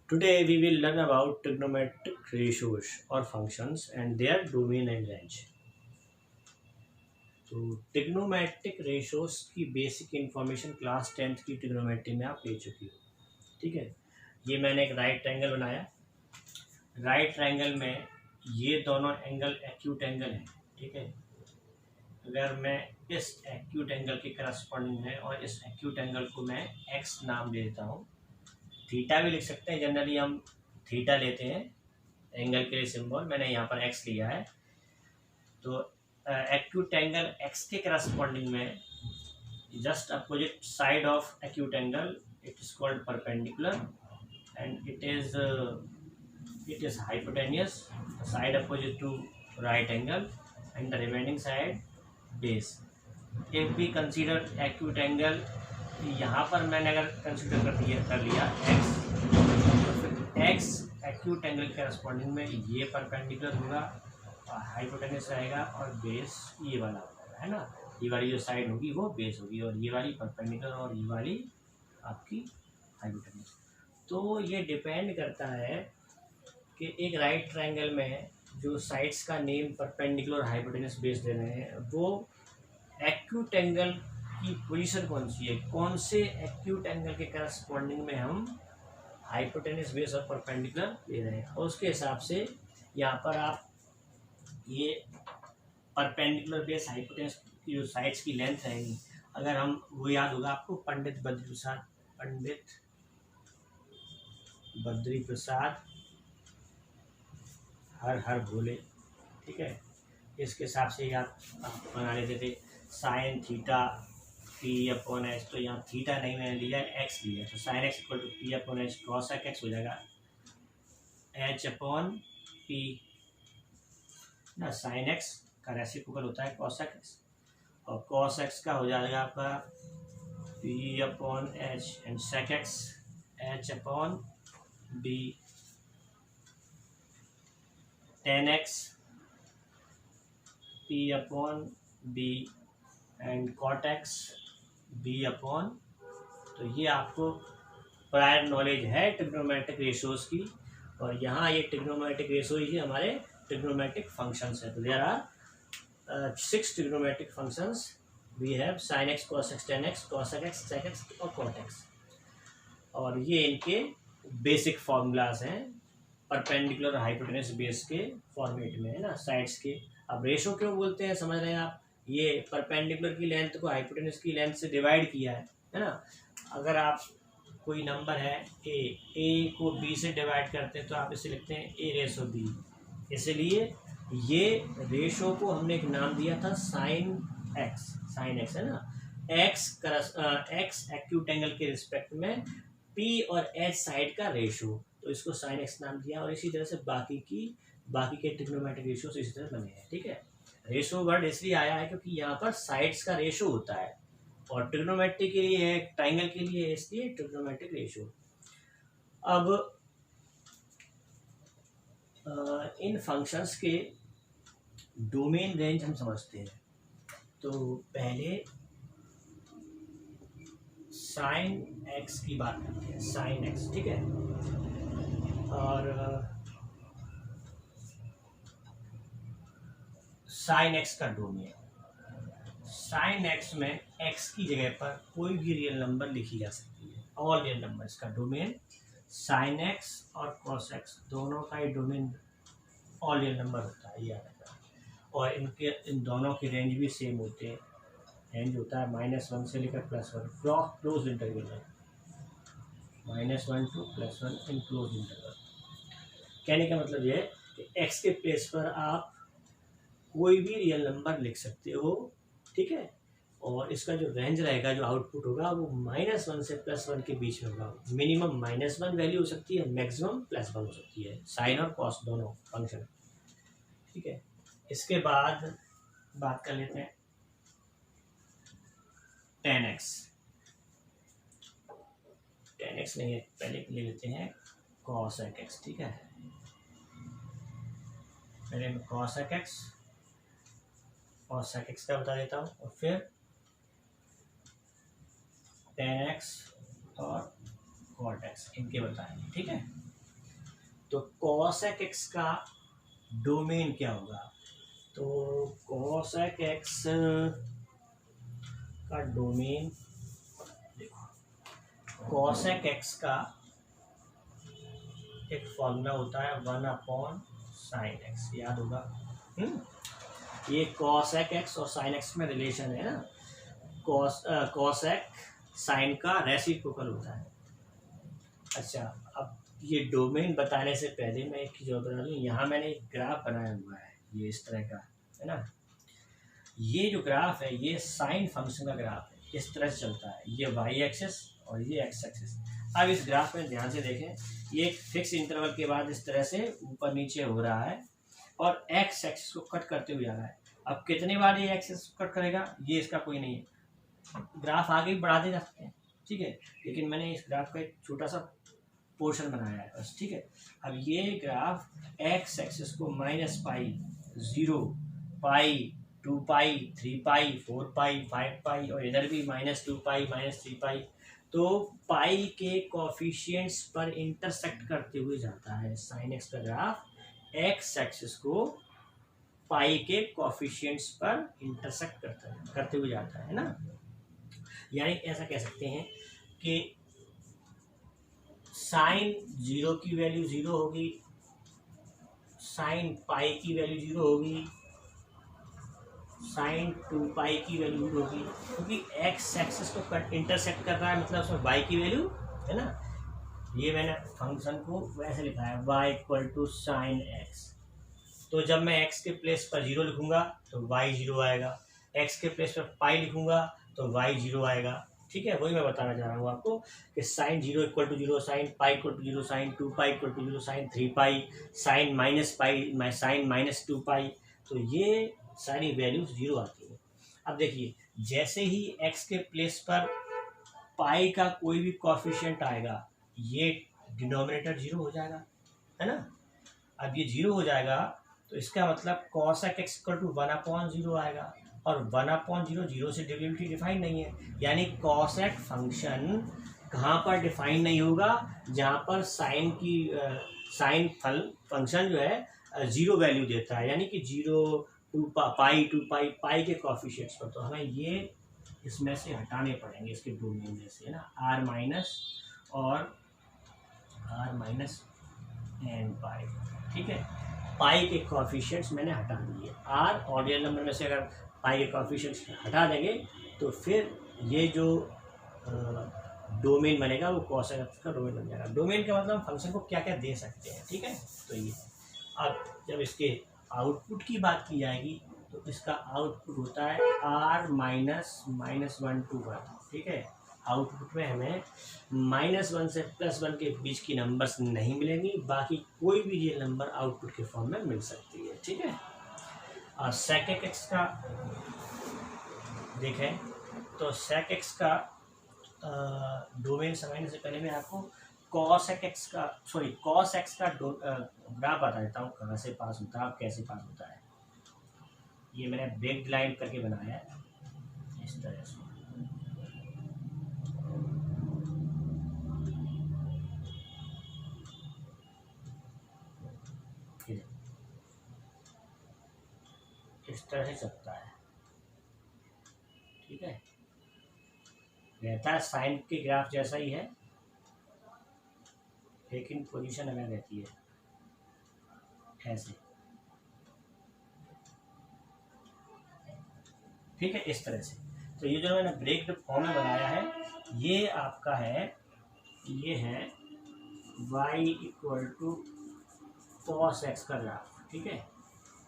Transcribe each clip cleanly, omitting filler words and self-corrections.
Today we will learn about trigonometric ratios or functions and their domain and range. तो trigonometric ratios की basic information class 10th की trigonometry में आप ले चुकी हो। ठीक है, ये मैंने एक राइट ट्रायंगल बनाया। राइट ट्रायंगल में ये दोनों एंगल एक्यूट एंगल हैं। ठीक है, अगर मैं इस एक्यूट एंगल के करस्पॉन्डिंग है और इस एक्यूट एंगल को मैं एक्स नाम दे देता हूँ। थीटा भी लिख सकते हैं, जनरली हम थीटा लेते हैं एंगल के लिए सिंबल, मैंने यहाँ पर एक्स लिया है। तो एक्यूट एंगल एक्स के करस्पॉन्डिंग में just opposite side of acute angle it is called perpendicular and it is hypotenuse, side opposite to right angle and the remaining side base. If we consider acute angle, यहाँ पर मैंने अगर consider कर लिया x, तो फिर x acute angle के corresponding में ये परपेंडिकुलर होगा और हाइपोटेन्यूस रहेगा और बेस ये वाला होगा, है ना। ये वाली जो साइड होगी वो बेस होगी और ये वाली परपेंडिकुलर और ये वाली आपकी हाइपोटेन्यूस। तो ये डिपेंड करता है कि एक राइट ट्रायंगल में जो साइड्स का नेम परपेंडिकुलर हाइपोटेन्यूस बेस दे रहे हैं वो एक्यूट एंगल की पोजीशन कौन सी है, कौन से एक्यूट एंगल के करस्पॉन्डिंग में हम हाइपोटेन्यूस बेस और परपेंडिकुलर ले रहे हैं, और उसके हिसाब से यहाँ पर आप ये परपेंडिकुलर बेस हाइपोटेन्यूस की जो साइड्स की लेंथ रहेगी, अगर हम वो याद होगा आपको पंडित बद्री प्रसाद हर हर भोले। ठीक है, इसके हिसाब से आप बना लेते थे sine theta P upon H. तो यहाँ थीटा नहीं मैंने लिया, एक्स लिया, तो sine X equal to P upon H cos X हो जाएगा एच अपॉन पी ना। साइन एक्स का रेसिप्रोकल होता है कॉस एक्स और कॉस एक्स का हो जाएगा आपका P upon H and sec X H upon B. tan x p upon b and cot x b upon. तो ये आपको प्रायर नॉलेज है ट्रिग्नोमेट्रिक रेशियोज की, और यहाँ ये ट्रिग्नोमेट्रिक रेशियो ही हमारे ट्रिग्नोमेट्रिक फंक्शंस है। तो there are 6 trigonometric functions we have sin x cos x tan x cos x sec x और cot x, और ये इनके बेसिक फॉर्मूलाज हैं परपेंडिकुलर हाइपोटेन्यूस बेस के फॉर्मेट में, है ना, साइड्स के। अब रेशो क्यों बोलते हैं समझ रहे हैं आप, ये परपेंडिकुलर की लेंथ को हाइपोटेन्यूस की लेंथ से डिवाइड किया है ना। अगर आप कोई नंबर है ए को बी से डिवाइड करते हैं तो आप इसे लिखते हैं ए रेशो बी, इसलिए ये रेशो को हमने एक नाम दिया था साइन एक्स, है ना। एक्स एक्यूट एंगल के रिस्पेक्ट में पी और एच साइड का रेशो, तो इसको साइन एक्स नाम दिया, और इसी तरह से बाकी के ट्रिग्नोमेट्रिक रेशियो इसी तरह बने हैं। ठीक है, रेशो वर्ड इसलिए आया है क्योंकि यहाँ पर साइड्स का रेशो होता है, और ट्रिग्नोमेट्री के लिए है, ट्रायंगल के लिए है, इसलिए ट्रिग्नोमेट्रिक रेशो। अब इन फंक्शंस के डोमेन रेंज हम समझते हैं। तो पहले साइन एक्स की बात करते हैं, साइन एक्स। ठीक है, और साइन एक्स का डोमेन, साइन एक्स में एक्स की जगह पर कोई भी रियल नंबर लिखी जा सकती है, ऑल रियल नंबर्स का डोमेन साइन एक्स और कॉस एक्स दोनों का ही डोमेन ऑल रियल नंबर होता है, याद रखना। और इन दोनों के रेंज भी सेम होते हैं, रेंज होता है -1 से लेकर +1 क्लोज इंटरवल है, -1 to +1 इन क्लोज इंटरवल। कहने का मतलब ये है कि एक्स के प्लेस पर आप कोई भी रियल नंबर लिख सकते हो। ठीक है, और इसका जो रेंज रहेगा, जो आउटपुट होगा वो -1 से +1 के बीच में होगा। मिनिमम -1 वैल्यू हो सकती है, मैक्सिमम +1 हो सकती है, साइन और कॉस दोनों फंक्शन। ठीक है, इसके बाद बात कर लेते हैं tan x नहीं है, पहले ले लेते हैं cos x। ठीक है, पहले मैं cos x का बता देता हूँ और फिर tan x और cot x इनके बताएंगे। ठीक है, तो cosec x का डोमेन क्या होगा? तो cosec x का डोमेन देखो, cosec x का एक फॉर्मूला होता है 1/sin x, याद होगा। ये cosec x और sin x में रिलेशन है ना। cosec sin का रेसिप्रोकल होता है। अच्छा, अब ये डोमेन बताने से पहले मैं एक चीज़ और बता दूँ। यहाँ मैंने एक ग्राफ बनाया हुआ है, ये इस तरह का है ना। ये जो ग्राफ है ये साइन फंक्शन का ग्राफ है, इस तरह से चलता है। ये वाई एक्सिस और ये एक्स एक्सिस। अब इस ग्राफ में ध्यान से देखें, ये एक फिक्स इंटरवल के बाद इस तरह से ऊपर नीचे हो रहा है और एक्स एक्सिस को कट करते हुए जा रहा है। अब कितने बार ये एक्सिस कट करेगा ये इसका कोई नहीं है, ग्राफ आगे भी बढ़ाते जा सकते हैं, ठीक है। लेकिन मैंने इस ग्राफ का एक छोटा सा पोर्शन बनाया है बस, ठीक है। अब ये ग्राफ एक्स एक्सिस को -पाई, 0, पाई, 2 पाई, 3 पाई, 4 पाई, 5 पाई और इधर भी -2 पाई, -3 पाई। तो पाई के कॉफिशिएंट्स पर इंटरसेक्ट करते हुए जाता है साइन एक्स का ग्राफ। एक्स एक्सिस को पाई के कॉफिशिएंट्स पर इंटरसेक्ट करते हुए जाता है ना। यानी ऐसा कह सकते हैं कि साइन 0 की वैल्यू 0 होगी, साइन पाई की वैल्यू 0 होगी, साइन 2 पाई की वैल्यू 0 होगी, क्योंकि एक्स एक्सिस को इंटरसेक्ट कर रहा है, मतलब उसमें वाई की वैल्यू है ना। ये मैंने फंक्शन को वैसे लिखा है y = sin x। तो जब मैं x के प्लेस पर 0 लिखूंगा तो y 0 आएगा, x के प्लेस पर पाई लिखूंगा तो y 0 आएगा, ठीक है। वही मैं बताना चाह रहा हूँ आपको कि साइन 0 = 0, साइन पाई = 0, साइन 2 पाई = 0, साइन 3 पाई, साइन -पाई, साइन -2 पाई। तो ये सारी वैल्यूज 0 आती है। अब देखिए, जैसे ही x के प्लेस पर पाई का कोई भी कॉफिशिएंट आएगा ये डिनोमिनेटर 0 हो जाएगा, है ना। अब ये 0 हो जाएगा तो इसका मतलब cosec x = 1/0 आएगा, और 1/0 0 से डेरिवेटिव डिफाइन नहीं है। यानी cosec फंक्शन कहाँ पर डिफाइन नहीं होगा? जहाँ पर साइन की साइन फंक्शन जो है 0 वैल्यू देता है, यानी कि 0, 2 पाई, 2 पाई, पाई के कॉफिशिएंट्स पर। तो हमें ये इसमें से हटाने पड़ेंगे, इसके डोमेन में से, है ना। r- और r- n पाई, ठीक है। पाई के कॉफिशिएंट्स मैंने हटा दिए, r और रियल नंबर में से अगर पाई के कॉफिशिएंट्स हटा देंगे तो फिर ये जो डोमेन बनेगा वो cosec x का डोमेन बन जाएगा। डोमेन का मतलब फंक्शन को क्या क्या दे सकते हैं, ठीक है। तो ये अब जब इसके आउटपुट की बात की जाएगी तो इसका आउटपुट होता है r - -1 to 1, ठीक है। आउटपुट में हमें -1 से +1 के बीच की नंबर्स नहीं मिलेंगी, बाकी कोई भी रियल नंबर आउटपुट के फॉर्म में मिल सकती है, ठीक है। और sec x का देखें तो sec x का डोमेन समझने से पहले मैं आपको cos x का ग्राफ बता देता हूँ, कहाँ से पास होता है, कैसे पास होता है। ये मैंने ब्रेक लाइन करके बनाया है इस तरह से। इस तरह से चलता है, ठीक है। रहता है साइन के ग्राफ जैसा ही है, लेकिन पोजीशन अलग रहती है ऐसे, ठीक है, इस तरह से। तो ये जो मैंने ब्रेक फॉर्म में बनाया है ये आपका है, ये है y = cos x का ग्राफ, ठीक है।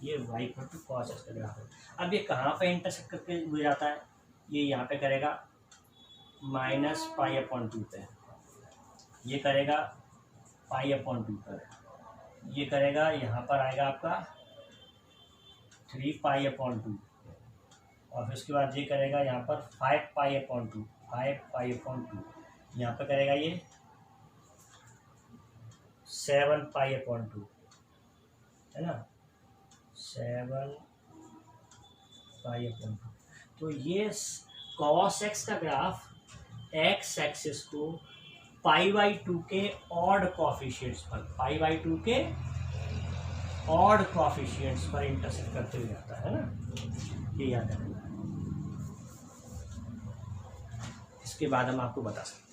ये y = cos x का ग्राफ है। अब ये कहाँ पे इंटरसेक्ट करके हो जाता है? ये यहाँ पे करेगा -पाई/2 पे, ये करेगा पाई/2 पर, ये करेगा यहाँ पर आएगा आपका 3पाई/2, और फिर उसके बाद ये करेगा यहाँ पर 5पाई/2, 5पाई/2, यहाँ पर करेगा ये 7पाई/2, है ना, 7पाई/2। तो ये cos x का ग्राफ x एक्सिस को π/2 के ऑड कॉफिशिएंट्स पर, π/2 के ऑड कॉफिशिएंट्स पर इंटरसेक्ट करते हुए जाता है ना, ये याद रखना है। इसके बाद हम आपको बता सकते हैं।